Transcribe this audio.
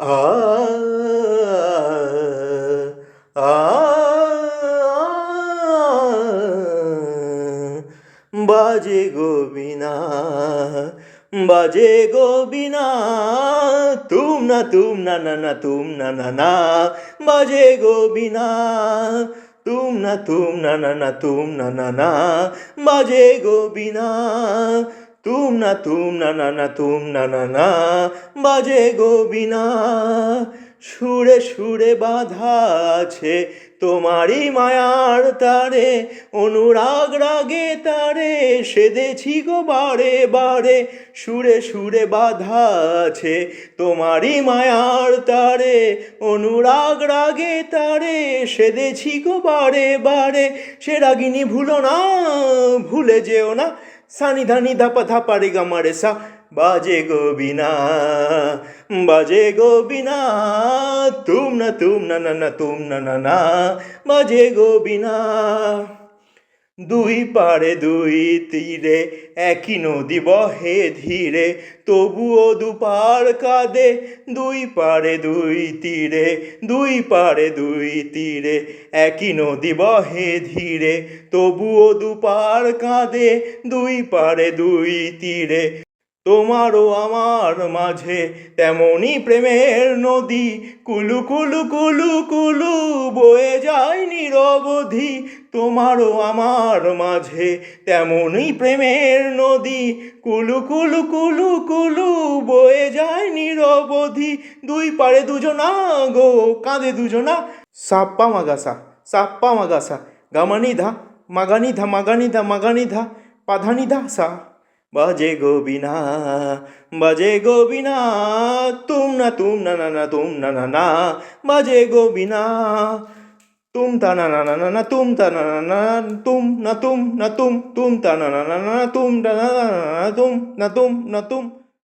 আ আ বাজে গো বীণা, বাজে গো বীণা, তুম না না না তুম না না না, বাজে গো বীণা, তুম না না না তুম না না না, বাজে গো বীণা, তুম না না না তুম না না না, বাজে গো বীণা। সুরে সুরে বাঁধা আছে তোমারই মায়ার তারে, অনুরাগ রাগে তারে সেধেছি গো বারে বারে। সুরে সুরে বাঁধা আছে তোমারই মায়ার তারে, অনুরাগ রাগে তারে সেধেছি গো বারে বারে। সে রাগিনী ভুলো না, ভুলে যেও না, সানি ধানি ধাপা ধাপা রে গা মারে সা, বাজে গো বীণা, বাজে গো বীণা, তুম না না না তুম না না না, বাজে গো বীণা। দুই পারে দুই তীরে একই নদী বহে ধীরে, তবুও দুপার কাঁদে। দুই পারে দুই তীরে, দুই পারে দুই তীরে একই নদী বহে ধীরে, তবুও দুপার কাঁদে। দুই পারে দুই তীরে তোমারও আমার মাঝে তেমনি প্রেমের নদী, কুলু কুলু কুলু কুলু বয়ে যায় নিরবধি। তোমারও আমার মাঝে তেমনি প্রেমের নদী, কুলু কুলু কুলু কুলু বয়ে যায় নিরবধি। দুই পারে দুজনা গো কাঁদে দুজনা, সাপ্পা মাগাসা, সাপ্পা মাগাসা, গামানি ধা মাগানি ধা মাগানি ধা মাগানি ধা পাধানি ধা সা, বাজে গো বীণা, বাজে গো বীণা, তুম না না না তুম না না না, বাজে গো বীণা। তুম তা না না না না না তুম তা না না না, তুম না তুম না তুম, তুম তা না না না না তুম না না না তুম না তুম না তুম।